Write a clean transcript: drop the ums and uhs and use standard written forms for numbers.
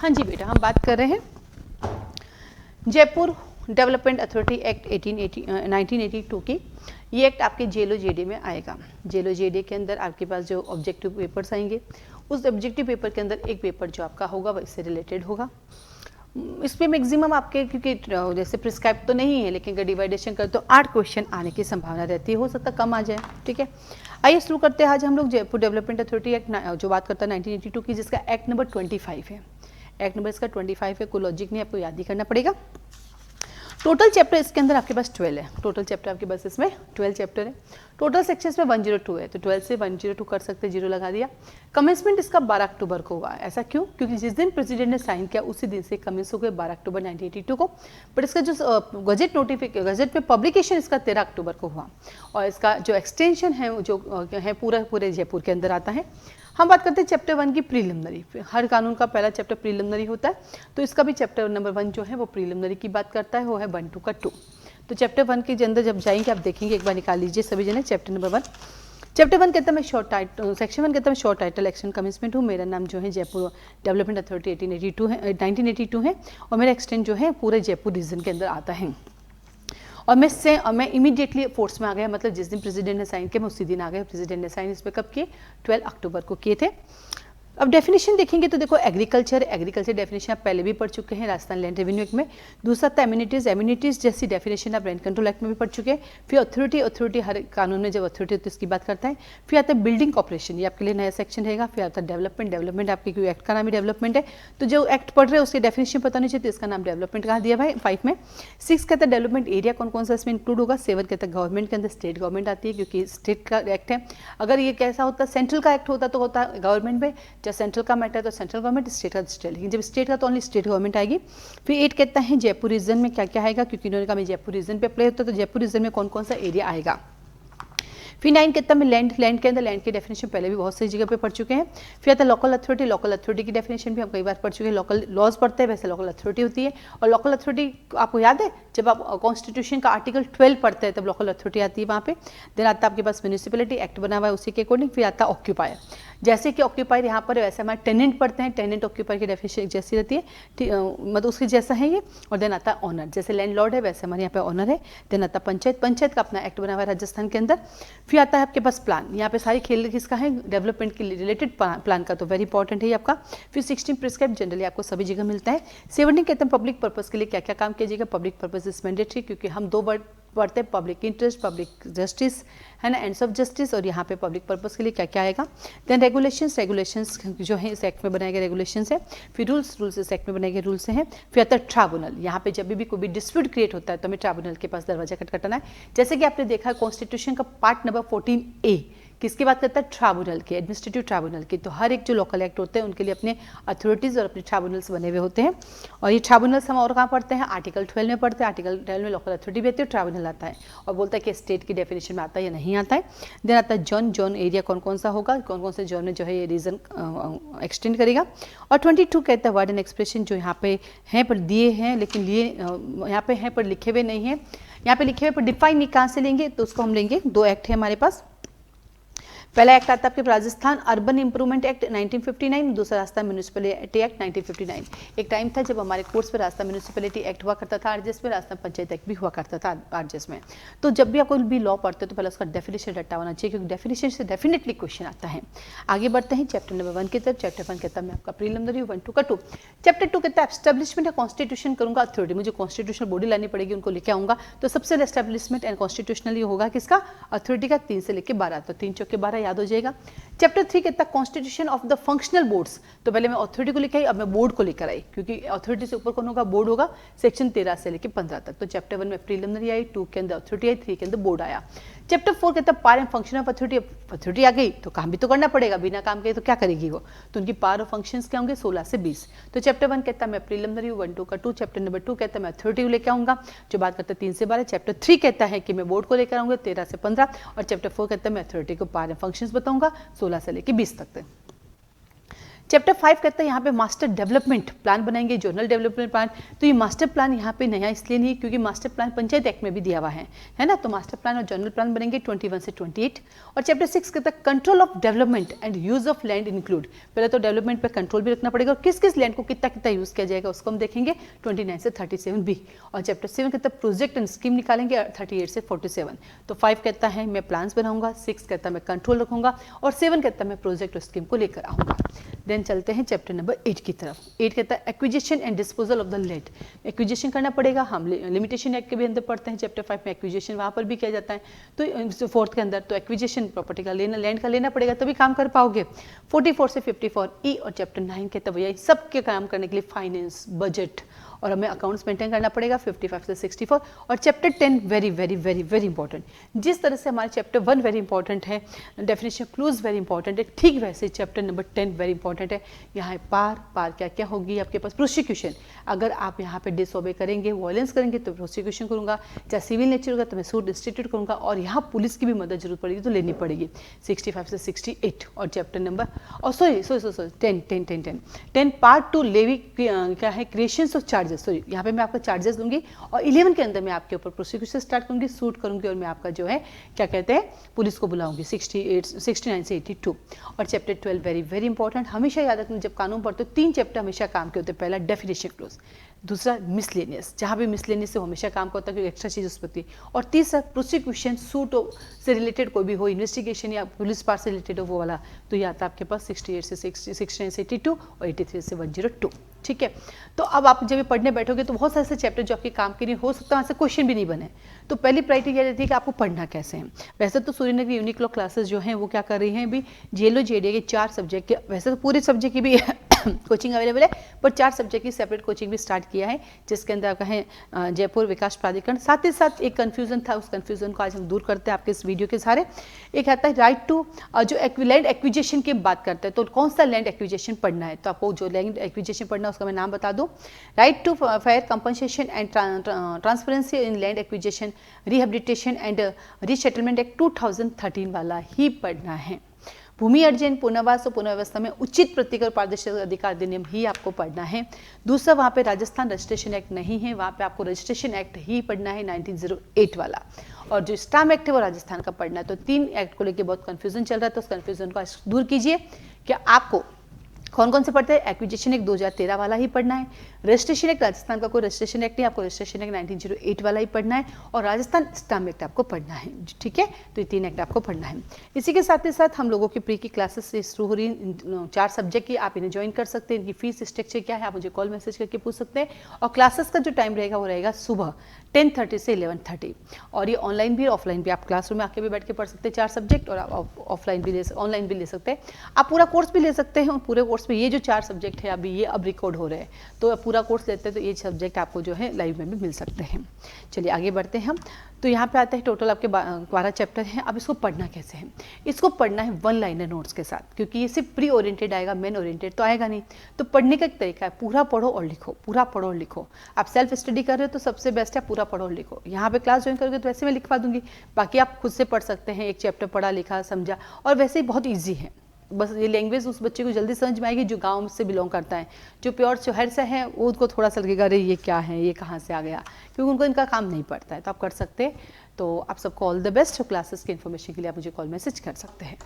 हाँ जी बेटा, हम बात कर रहे हैं जयपुर डेवलपमेंट अथॉरिटी एक्ट 1982 की। ये एक्ट आपके जेलो जेडे में आएगा। जेलो जेडे के अंदर आपके पास जो ऑब्जेक्टिव पेपर्स आएंगे, उस ऑब्जेक्टिव पेपर के अंदर एक पेपर जो आपका होगा वह इससे रिलेटेड होगा। इस पर मैक्सिमम आपके, क्योंकि जैसे प्रिस्क्राइब तो नहीं है, लेकिन अगर डिवाइडेशन कर तो 8 क्वेश्चन आने की संभावना रहती है, हो सकता कम आ जाए। ठीक है, आइए शुरू करते हैं। आज हम लोग जयपुर डेवलपमेंट अथॉरिटी एक्ट जो बात करता है 1982 की, जिसका एक्ट नंबर 25 है। एक्ट नंबर इसका 25 है। कोई लॉजिक नहीं, आपको याद ही करना पड़ेगा। टोटल चैप्टर इसके अंदर आपके पास 12 है। टोटल चैप्टर आपके पास इसमें 12 चैप्टर है। टोटल सेक्शंस में 102 है, तो 12 से 102 कर सकते, 0 लगा दिया। कमेंसमेंट इसका 12 अक्टूबर को हुआ। ऐसा क्यों? क्योंकि जिस दिन प्रेसिडेंट ने साइन किया उसी दिन से कमेंस हो गए, 12 अक्टूबर 1982 को। बट इसका जो गजट में पब्लिकेशन इसका 13 अक्टूबर को हुआ। और इसका जो एक्सटेंशन है जो है पूरे जयपुर के अंदर आता है। हम बात करते हैं चैप्टर 1 की प्रीलिमिनरी। हर कानून का पहला चैप्टर प्रीलिमिनरी होता है, तो इसका भी चैप्टर नंबर 1 जो है वो प्रीलिमिनरी की बात करता है, वो है 1 2 का 2। तो चैप्टर 1 के अंदर जब जाएंगे आप देखेंगे, एक बार निकाल लीजिए सभी जने चैप्टर नंबर 1। चैप्टर 1 कहता है मैं शॉर्ट टाइटल, सेक्शन 1 कहता है शॉर्ट टाइटल एक्शन कमिटमेंट हूँ। मेरा नाम जो है जयपुर डेवलपमेंट अथॉरिटी 1982 है और मेरा एक्सटेंड जो है पूरे जयपुर रीजन के अंदर आता है। और मैं इमीडिएटली फोर्स में आ गया, मतलब जिस दिन प्रेसिडेंट ने साइन किया मैं उसी दिन आ गया। प्रेसिडेंट ने साइन इस पर कब किए? 12 अक्टूबर को किए थे। अब डेफिनेशन देखेंगे तो देखो, एग्रीकल्चर डेफिनेशन आप पहले भी पढ़ चुके हैं राजस्थान लैंड रेवेन्यू एक्ट में। दूसरा था एम्यूनिटीज जैसी डेफिनेशन आप रेंट कंट्रोल एक्ट में भी पढ़ चुके हैं। फिर अथॉरिटी हर कानून में जब अथॉरिटी होती है उसकी बात करता है। फिर आता है बिल्डिंग कॉर्पोरेशन, ये आपके लिए नया सेक्शन रहेगा। फिर आता है डेवलपमेंट आपके क्योंकि एक्ट का नाम ही डेवलपमेंट है, तो जो एक्ट पढ़ रहे हैं उसकी डेफिनेशन पता नहीं चाहिए, तो इसका नाम डेवलपमेंट कहा दिया भाई 5 में। 6 कहता है डेवलपमेंट एरिया कौन कौन सा इसमें इंक्लूड होगा। 7 कहता है गवर्नमेंट के अंदर स्टेट गवर्नमेंट आती है, क्योंकि स्टेट का एक्ट है। अगर ये कैसा होता है, सेंट्रल का एक्ट होता तो होता है गवर्नमेंट में, जब सेंट्रल का मैटर तो सेंट्रल गवर्नमेंट, स्टेट का स्टेट, लेकिन जब स्टेट का तो ओनली स्टेट गवर्नमेंट आएगी। फिर 8 कहता है जयपुर रीजन में क्या क्या आएगा, क्योंकि इन्होंने कहा मैं जयपुर रीजन पे अप्लाई होता है, तो जयपुर रीजन में कौन कौन सा एरिया आएगा। फिर 9 कहता है लैंड के अंदर, लैंड की डेफिनेशन पहले भी बहुत सारी जगह पे पढ़ चुके हैं। फिर आता है लोकल अथॉरिटी की डेफिनेशन भी हम कई बार पढ़ चुके हैं। लोकल लॉज पढ़ते हैं, वैसे लोकल अथॉरिटी होती है। और लोकल अथॉरिटी आपको याद है, जब आप कॉन्स्टिट्यूशन का आर्टिकल 12 पढ़ते हैं तब लोकल अथॉरिटी आती है वहाँ पे। देन आता है आपके पास म्यूनिसिपैलिटी एक्ट बना हुआ है उसी के अकॉर्डिंग। फिर आता है ऑक्यूपायर, जैसे कि ऑक्यूपायर यहाँ पर वैसे हमारे टेनेंट पढ़ते हैं, टेनेंट ऑक्यूपायर की डेफिनेशन जैसी रहती है, मतलब उसके जैसा है ये। और देन आता है ऑनर, जैसे लैंडलॉर्ड है वैसे हमारे यहाँ पे ऑनर है। देन आता है पंचायत का अपना एक्ट बना हुआ है राजस्थान के अंदर। फिर आता है आपके पास प्लान, यहाँ पे सारी खेल किसका है, डेवलपमेंट के रिलेटेड प्लान का, तो वेरी इंपॉर्टेंट है ये आपका। फिर 16 प्रिस्क्राइब जनरली आपको सभी जगह मिलता है। 17 कहते हैं पब्लिक पर्पस के लिए क्या क्या काम किया जाएगा। पब्लिक पर्पस इज मैंडेटरी, क्योंकि हम 2 वर्ड पढ़ते हैं, पब्लिक इंटरेस्ट, पब्लिक जस्टिस है ना, एंड्स ऑफ जस्टिस, और यहाँ पे पब्लिक पर्पस के लिए क्या क्या आएगा। देन रेगुलेशंस जो है इस एक्ट में बनाए गए रेगुलेशंस है। फिर रूल्स इस एक्ट में बनाए गए रूल्स हैं। फिर आता है ट्राइब्यूनल, यहाँ पे जब भी कोई भी डिस्प्यूट क्रिएट होता है तो हमें ट्राइब्यूनल के पास दरवाजा खटखटाना है। जैसे कि आपने देखा कॉन्स्टिट्यूशन का पार्ट नंबर 14A किसकी बात करता है, ट्राइब्यूनल के, एडमिनिस्ट्रेटिव ट्राइब्यूनल की। तो हर एक जो लोकल एक्ट होते हैं उनके लिए अपने अथॉरिटीज़ और अपने ट्राइब्यूनल्स बने हुए होते हैं। और ये ट्राइब्यूनल्स हम और कहाँ पढ़ते हैं, आर्टिकल 12 में पढ़ते हैं। आर्टिकल 12 में लोकल अथॉरिटी भी आती है, ट्राइब्यूनल आता है और बोलता है कि स्टेट की डेफिनेशन में आता है या नहीं आता है। देन आता है जोन एरिया कौन कौन सा होगा, कौन कौन से जोन में जो है ये रीजन एक्सटेंड करेगा। और 22 कहता है वर्ड एंड एक्सप्रेशन जो यहाँ पे हैं पर दिए हैं, लेकिन लिए यहाँ पे हैं पर लिखे हुए नहीं हैं। यहाँ पे लिखे हुए पर डिफाइन नहीं कहाँ से लेंगे, तो उसको हम लेंगे, 2 एक्ट है हमारे पास। पहला एक्ट आता है आपके राजस्थान अर्बन इंप्रूवमेंट एक्ट 1959, दूसरा राजस्थान म्यूनिसिपैलिटी एक्ट 1959। एक टाइम था जब हमारे कोर्स में राजस्थान म्यूनिसिपैलिटी एक्ट हुआ करता था आरजेएस में, राजस्थान पंचायत एक्ट भी हुआ करता था आरजेएस में। तो जब भी आप कोई भी लॉ पढ़ते हो तो पहले उसका डेफिनेशन रटा होना चाहिए, क्योंकि डेफिनेशन से डेफिनेटली क्वेश्चन आता है। आगे बढ़ते हैं चैप्टर नंबर 1 की तरफ। चैप्टर 1 कहता है मैं आपका प्रीलिमिनरी 1 2 का 2। चैप्टर 2 कहता है एस्टेब्लिशमेंट है कॉन्स्टिट्यूशन करूंगा अथॉरिटी, मुझे कॉन्स्टिट्यूशनल बॉडी लानी पड़ेगी, उनको लेके आऊंगा। तो सबसे एस्टेब्लिशमेंट एंड कॉन्स्टिट्यूशनल होगा किसका, अथॉरिटी का। 3 से लेकर 12, तो 3 चौके 12 याद हो जाएगा। चैप्टर 3 कहता है constitution of the functional boards, तो पहले मैं अथॉरिटी को लेकर आई, अब मैं बोर्ड को लेकर आई, क्योंकि अथॉरिटी से ऊपर कौन होगा, बोर्ड होगा। सेक्शन 13 से लेकर 15 तक। तो चैप्टर 1 में प्रीलिमिनरी आई, 2 के अंदर अथॉरिटी आई, 3 के अंदर बोर्ड आया। चैप्टर 4 कहता है power and function of authority आ गई तो काम भी तो करना पड़ेगा, बिना काम के तो क्या करेगी वो, तो उनकी पावर ऑफ फंक्शंस क्या होंगे, 16 से 20। तो चैप्टर 1 कहता है मैं प्रीलिमिनरी 1 2 का 2। चैप्टर नंबर 2 कहता है मैं अथॉरिटी लेकर आऊंगा, जो बात करता है 3 से 12। चैप्टर 3 कहता है कि मैं बोर्ड को लेकर आऊंगा 13 से 15। और चैप्टर 4 कहता है मैं अथॉरिटी को पावर एंड फंक्शंस बताऊंगा 16 से लेकर 20 तक। चैप्टर 5 कहता है यहाँ पे मास्टर डेवलपमेंट प्लान बनाएंगे, जोनल डेवलपमेंट प्लान। तो ये मास्टर प्लान यहाँ पे नया इसलिए नहीं क्योंकि मास्टर प्लान पंचायत एक्ट में भी दिया हुआ है ना। तो मास्टर प्लान और जोनल प्लान बनेंगे 21 से 28। और चैप्टर 6 कहता है control of development and use of land include. पहले तो डेवलपमेंट पे कंट्रोल भी रखना पड़ेगा और किस किस लैंड को कितना कितना यूज किया जाएगा उसको हम देखेंगे 29 से 37 भी। और चैप्टर 7 कहता है प्रोजेक्ट एंड स्कीम निकालेंगे 38 से 47। तो 5 कहता है मैं प्लान्स बनाऊंगा, 6 कहता है मैं कंट्रोल रखूंगा और 7 कहता है मैं प्रोजेक्ट और स्कीम को लेकर आऊंगा। देन चलते हैं चैप्टर नंबर 8 की तरफ। 8 कहता है acquisition and disposal of the land. Acquisition करना पड़ेगा, हम लिमिटेशन एक्ट के भी अंदर पढ़ते हैं चैप्टर 5 में, एक्विजिशन वहाँ पर भी किया जाता है। तो 4th के अंदर तो एक्विजिशन प्रॉपर्टी का लेना, लैंड का लेना पड़ेगा तभी काम कर पाओगे। 44 से 54 ई। और चैप्टर 9 कहता है भैया सबके काम करने के लिए फाइनेंस, बजट और हमें अकाउंट्स मेंटेन करना पड़ेगा 55 से 64। और chapter 10 very very very very important. जिस तरह से हमारे चैप्टर 1 वेरी इंपॉर्टेंट है, डेफिनेशन क्लूज वेरी इंपॉर्टेंट है, ठीक वैसे चैप्टर नंबर 10 वेरी इंपॉर्टेंट है। यहाँ पार क्या क्या होगी आपके पास, प्रोसिक्यूशन। अगर आप यहाँ पे डिसओबे करेंगे, वायलेंस करेंगे तो प्रोसिक्यूशन करूँगा, चाहे सिविल नेचर होगा तो मैं सूट इंस्टीट्यूट करूँगा और यहाँ पुलिस की भी मदद जरूरत पड़ेगी तो लेनी पड़ेगी 65 से 68। और chapter number sorry 10 part 2 levy क्या है, क्रिएशंस ऑफ चार्जेस। सॉरी यहाँ पे मैं आपका चार्जेस लूंगी और 11 के अंदर मैं आपके ऊपर प्रोसिक्यूशन स्टार्ट करूंगी, सूट करूंगी और मैं आपका जो है क्या कहते हैं पुलिस को बुलाऊंगी 69 से 82। और चैप्टर 12 वेरी वेरी इंपॉर्टेंट। हमेशा याद रखना जब कानून पढ़ते हो 3 चैप्टर हमेशा काम के होते हैं। पहला डेफिनेशन क्लोज, दूसरा मिसलेनियस, जहाँ भी मिसलेनियस से हमेशा काम का होता है क्योंकि एक्स्ट्रा चीज उस पर होती है। और तीसरा प्रोसिक्यूशन, सूट से रिलेटेड कोई भी हो, इन्वेस्टिगेशन या पुलिस पार्ट से रिलेटेड हो वो वाला, तो ये आता है आपके पास 68 से 69 से 82 और 83 से 102। ठीक है, तो अब आप जब पढ़ने बैठोगे तो बहुत सारे ऐसे चैप्टर जो आपके काम के लिए हो सकता है वहाँ से क्वेश्चन भी नहीं बने। तो पहली प्रायोरिटी क्या रहती है कि आपको पढ़ना कैसे है। वैसे तो सूर्यनगर यूनिक लॉ क्लासेस जो हैं वो क्या कर रही हैं अभी, जेलो जेडीए के 4 सब्जेक्ट के, वैसे तो पूरे सब्जेक्ट की भी कोचिंग अवेलेबल है पर 4 सब्जेक्ट की सेपरेट कोचिंग भी स्टार्ट किया है जिसके अंदर आपका है जयपुर विकास प्राधिकरण। साथ ही साथ एक कन्फ्यूजन था, उस कन्फ्यूजन को आज हम दूर करते हैं आपके इस वीडियो के सहारे। एक आता है राइट टू, जो लैंड एक्विजिशन की बात करते हैं तो कौन सा लैंड एक्विजिशन पढ़ना है। तो आपको जो लैंड एक्विजिशन पढ़ना है उसका मैं नाम बता दूं, right to fair compensation and transparency in land acquisition, rehabilitation and resettlement act 2013 वाला ही पढ़ना है। भूमि अर्जन, पुनर्वास और पुनर्व्यवस्था में उचित प्रतीक और पारदर्शी अधिकार अधिनियम ही आपको पढ़ना है। दूसरा वहाँ पे राजस्थान रजिस्ट्रेशन एक्ट नहीं है, वहाँ पे आपको रजिस्ट्रेशन एक्ट ही पढ़ना है 1908 वाला। और जो स्टाम्प एक्ट है वो राजस्थान का पढ़ना है। तो 3 एक्ट को लेकर बहुत कन्फ्यूजन चल रहा है तो उस कन्फ्यूजन को दूर कीजिए। क्या आपको कौन कौन से पढ़ते हैं, एक्विजिशन एक्ट 2013 वाला ही पढ़ना है, रजिस्ट्रेशन एक्ट राजस्थान का कोई रजिस्ट्रेशन एक्ट नहीं, आपको रजिस्ट्रेशन एक्ट 1908 वाला ही पढ़ना है और राजस्थान स्टाम्प एक्ट आपको पढ़ना है। ठीक है, तो ये 3 एक्ट आपको पढ़ना है। इसी के साथ ही साथ हम लोगों की प्री की क्लासेस से शुरू हो रही 4 सब्जेक्ट की, आप इन्हें ज्वाइन कर सकते हैं। इनकी फीस स्ट्रक्चर क्या है आप मुझे कॉल मैसेज करके पूछ सकते हैं। और क्लासेस का जो टाइम रहेगा वो रहेगा सुबह 10:30 से 11:30 और ये ऑनलाइन भी ऑफलाइन भी, आप क्लासरूम में आके भी बैठ के पढ़ सकते हैं 4 सब्जेक्ट और आप ऑफलाइन भी ऑनलाइन भी ले सकते हैं। आप पूरा कोर्स भी ले सकते हैं और पूरे कोर्स में ये जो 4 सब्जेक्ट है अभी ये अब रिकॉर्ड हो रहे हैं तो पूरा कोर्स लेते हैं तो ये सब्जेक्ट आपको जो है लाइव में भी मिल सकते हैं। चलिए आगे बढ़ते हैं हम। तो यहाँ पे आते हैं टोटल आपके 12 चैप्टर हैं। अब इसको पढ़ना कैसे है, इसको पढ़ना है 1 लाइनर नोट्स के साथ क्योंकि ये सिर्फ प्री ओरिएंटेड आएगा, मेन ओरिएंटेड तो आएगा नहीं। तो पढ़ने का एक तरीका है, पूरा पढ़ो और लिखो, पूरा पढ़ो और लिखो। आप सेल्फ स्टडी कर रहे हो तो सबसे बेस्ट है पूरा पढ़ो और लिखो। यहाँ पे क्लास ज्वाइन करोगे तो वैसे मैं लिखवा दूंगी, बाकी आप खुद से पढ़ सकते हैं। एक चैप्टर पढ़ा लिखा समझा और वैसे ही बहुत ईजी है। बस ये लैंग्वेज उस बच्चे को जल्दी समझ में आएगी जो गांव से बिलोंग करता है। जो प्योर शहर से है वो उसको थोड़ा सा लगेगा अरे ये क्या है, ये कहाँ से आ गया, क्योंकि उनको इनका काम नहीं पड़ता है। तो आप कर सकते हैं। तो आप सबको ऑल द बेस्ट। क्लासेस की इन्फॉर्मेशन के लिए आप मुझे कॉल मैसेज कर सकते हैं।